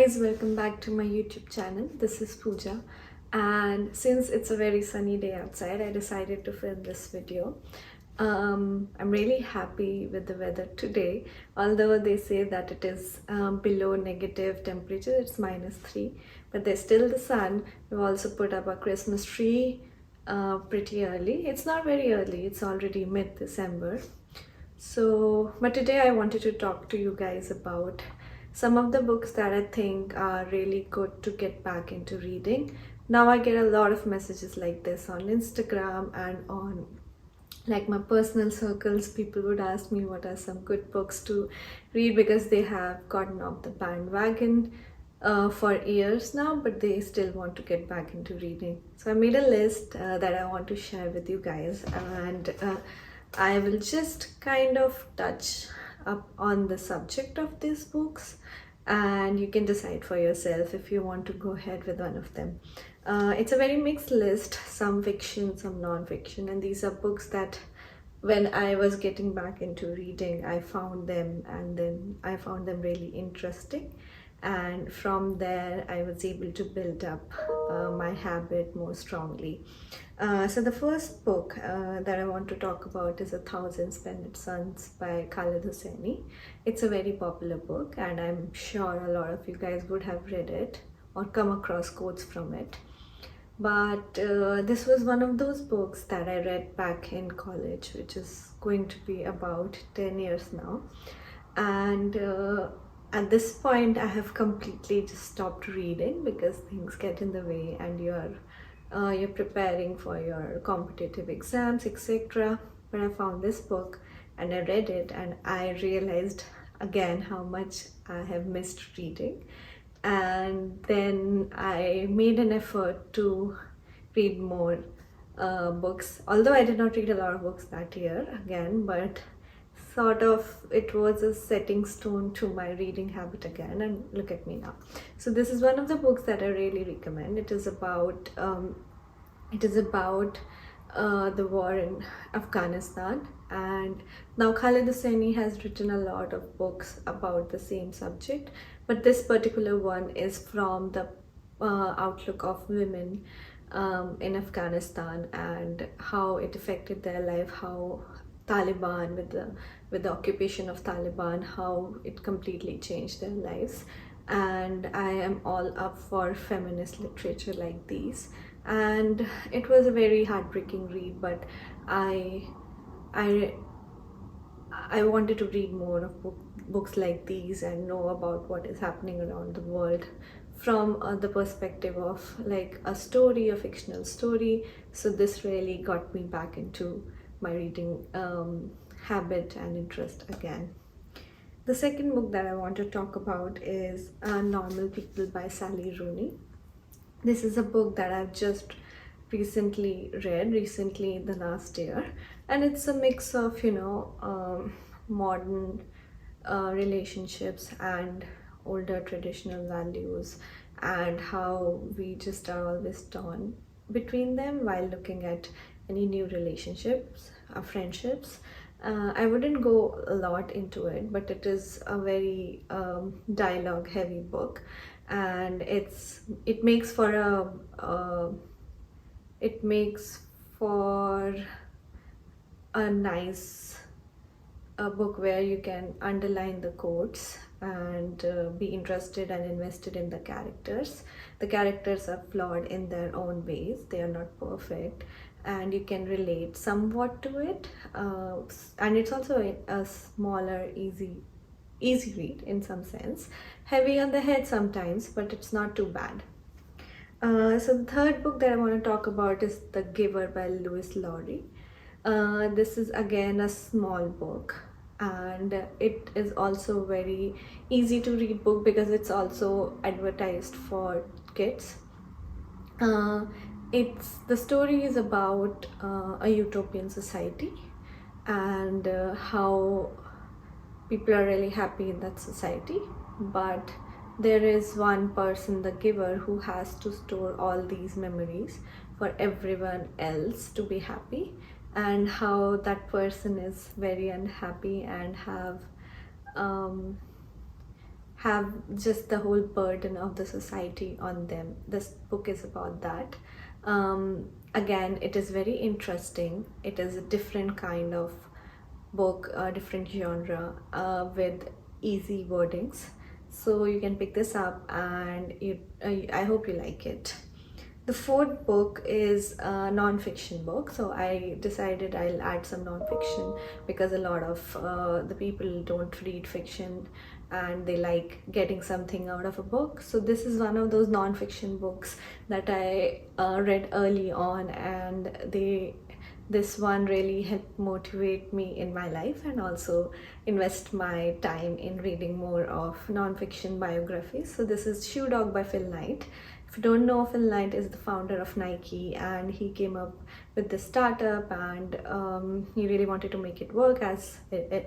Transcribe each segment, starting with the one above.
guys, welcome back to my YouTube channel. This is Pooja, and since it's a very sunny day outside, I decided to film this video. I'm really happy with the weather today, although they say that it is below negative temperature, it's -3, but there's still the sun. We've also put up a Christmas tree pretty early. It's not very early, it's already mid-December. But today I wanted to talk to you guys about some of the books that I think are really good to get back into reading. Now I get a lot of messages like this on Instagram and on like my personal circles. People would ask me what are some good books to read because they have gotten off the bandwagon for years now, but they still want to get back into reading. So I made a list that I want to share with you guys, and I will just kind of touch up on the subject of these books, and you can decide for yourself if you want to go ahead with one of them. It's a very mixed list, some fiction, some non-fiction, and these are books that when I was getting back into reading, I found them, and then I found them really interesting, and from there I was able to build up my habit more strongly. So the first book that I want to talk about is A Thousand Splendid Suns by Khaled Hosseini. It's a very popular book, and I'm sure a lot of you guys would have read it or come across quotes from it. But this was one of those books that I read back in college, which is going to be about 10 years now. And at this point, I have completely just stopped reading because things get in the way, and you're preparing for your competitive exams, etc. But I found this book and I read it, and I realized again how much I have missed reading. And then I made an effort to read more books, although I did not read a lot of books that year again, but sort of it was a setting stone to my reading habit again, and look at me now. So this is one of the books that I really recommend. It is about the war in Afghanistan, and now Khaled Hosseini has written a lot of books about the same subject, but this particular one is from the outlook of women in Afghanistan and how it affected their life, how Taliban, with the occupation of Taliban, how it completely changed their lives. And I am all up for feminist literature like these, and it was a very heartbreaking read, but I wanted to read more of books like these and know about what is happening around the world from the perspective of like a story, a fictional story. So this really got me back into my reading habit and interest again. The second book that I want to talk about is Normal People by Sally Rooney. This is a book that I've just recently read, the last year, and it's a mix of, modern relationships and older traditional values, and how we just are always torn between them while looking at any new relationships, friendships. I wouldn't go a lot into it, but it is a very dialogue heavy book, and it makes for a nice book where you can underline the quotes and be interested and invested in the characters. The characters are flawed in their own ways, they are not perfect, and you can relate somewhat to it, and it's also a smaller, easy read in some sense, heavy on the head sometimes, but it's not too bad. So the third book that I want to talk about is The Giver by Louise Laurie. This is again a small book, and it is also very easy to read book because it's also advertised for kids. The story is about a utopian society, and how people are really happy in that society, but there is one person, the giver, who has to store all these memories for everyone else to be happy, and how that person is very unhappy and have just the whole burden of the society on them. This book is about that. Again, it is very interesting. It is a different kind of book, a different genre, with easy wordings. So you can pick this up, and I hope you like it. The fourth book is a non-fiction book, so I decided I'll add some non-fiction because a lot of the people don't read fiction and they like getting something out of a book. So this is one of those non-fiction books that I read early on, and this one really helped motivate me in my life and also invest my time in reading more of non-fiction biographies. So this is Shoe Dog by Phil Knight. If you don't know, Phil Knight is the founder of Nike, and he came up with this startup, and he really wanted to make it work, as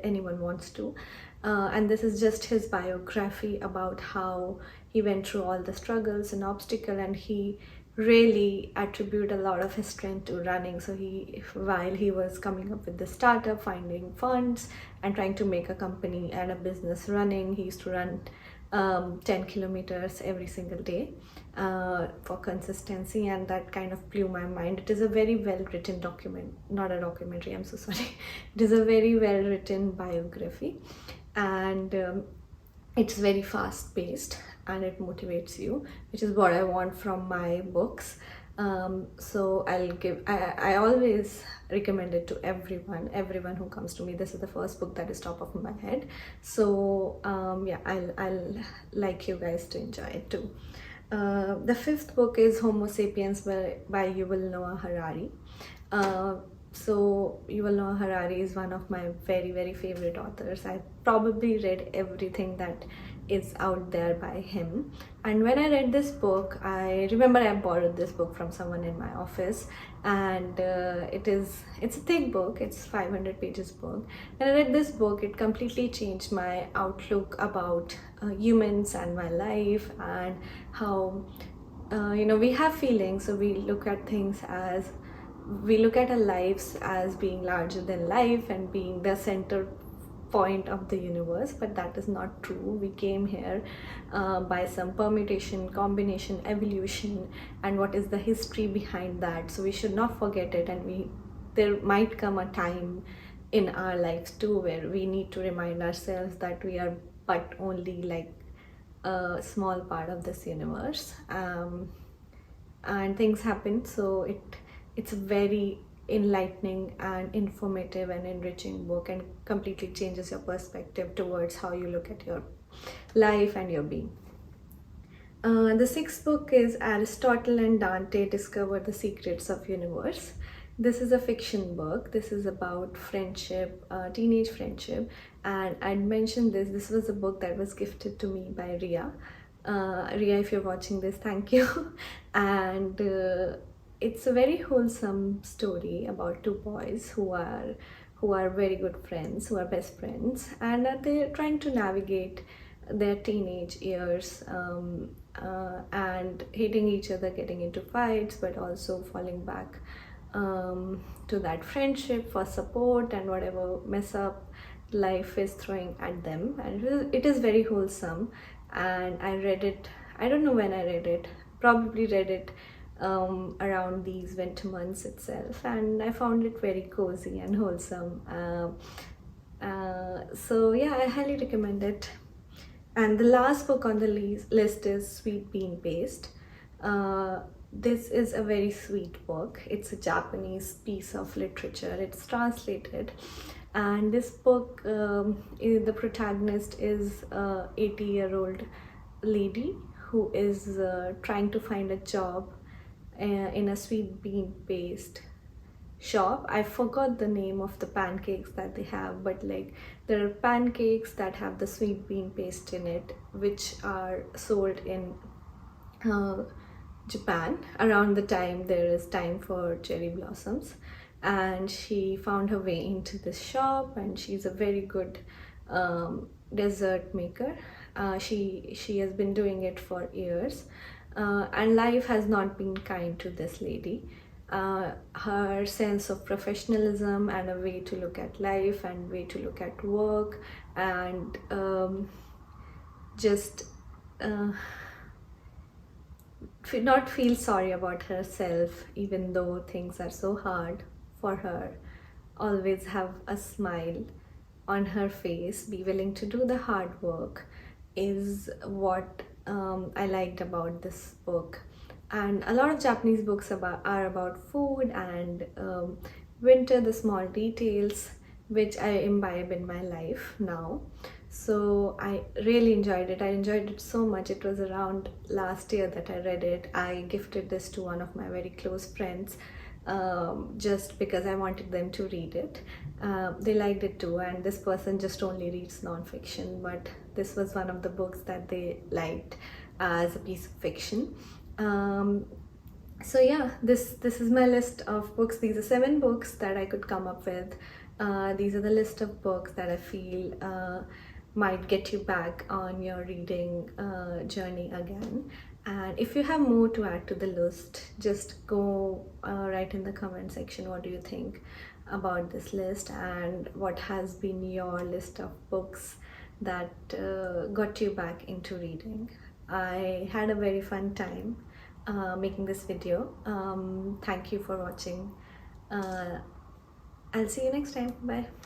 anyone wants to. And this is just his biography about how he went through all the struggles and obstacles, and he really attribute a lot of his strength to running. So while he was coming up with the startup, finding funds and trying to make a company and a business running, he used to run 10 kilometers every single day for consistency, and that kind of blew my mind. It is a very well written not a documentary, I'm so sorry. It is a very well written biography, and it's very fast paced and it motivates you, which is what I want from my books. So I always recommend it to everyone who comes to me. This is the first book that is top of my head. So yeah, I'll like you guys to enjoy it too. The fifth book is Homo Sapiens by Yuval Noah Harari. So Yuval Noah Harari is one of my very favorite authors. I probably read everything that is out there by him, and when I read this book, I remember I borrowed this book from someone in my office, and it's a thick book. It's 500 pages book. When I read this book, it completely changed my outlook about humans and my life, and how we have feelings, so we look at our lives as being larger than life and being the center point of the universe, but that is not true. We came here by some permutation, combination, evolution, and what is the history behind that. So we should not forget it, and there might come a time in our lives too where we need to remind ourselves that we are but only like a small part of this universe, and things happen. So it's a very enlightening and informative and enriching book, and completely changes your perspective towards how you look at your life and your being. The sixth book is Aristotle and Dante Discover the Secrets of Universe. This is a fiction book. This is about friendship, teenage friendship, and I'd mentioned this was a book that was gifted to me by Ria. Ria, if you're watching this, thank you. And it's a very wholesome story about two boys who are very good friends, who are best friends, and they're trying to navigate their teenage years, and hating each other, getting into fights, but also falling back to that friendship for support and whatever mess up life is throwing at them. And it is very wholesome, and I read it, I don't know when I read it, probably read it around these winter months itself, and I found it very cozy and wholesome. So yeah, I highly recommend it. And the last book on the list is Sweet Bean Paste. This is a very sweet book. It's a Japanese piece of literature. It's translated, and this book, the protagonist is a 80-year-old lady who is trying to find a job in a sweet bean paste shop. I forgot the name of the pancakes that they have, but like there are pancakes that have the sweet bean paste in it, which are sold in Japan around the time there is time for cherry blossoms. And she found her way into this shop, and she's a very good dessert maker. She has been doing it for years, and life has not been kind to this lady. Her sense of professionalism and a way to look at life and way to look at work, and just not feel sorry about herself even though things are so hard for her. Always have a smile on her face, be willing to do the hard work is what I liked about this book. And a lot of Japanese books are about food and winter, the small details, which I imbibe in my life now. So I really enjoyed it. I enjoyed it so much. It was around last year that I read it. I gifted this to one of my very close friends just because I wanted them to read it. They liked it too, and this person just only reads non-fiction, but this was one of the books that they liked as a piece of fiction. So yeah, this is my list of books. These are 7 books that I could come up with. These are the list of books that I feel might get you back on your reading journey again. And if you have more to add to the list, just go write in the comment section what do you think about this list and what has been your list of books that got you back into reading. I had a very fun time making this video. Thank you for watching. I'll see you next time. Bye.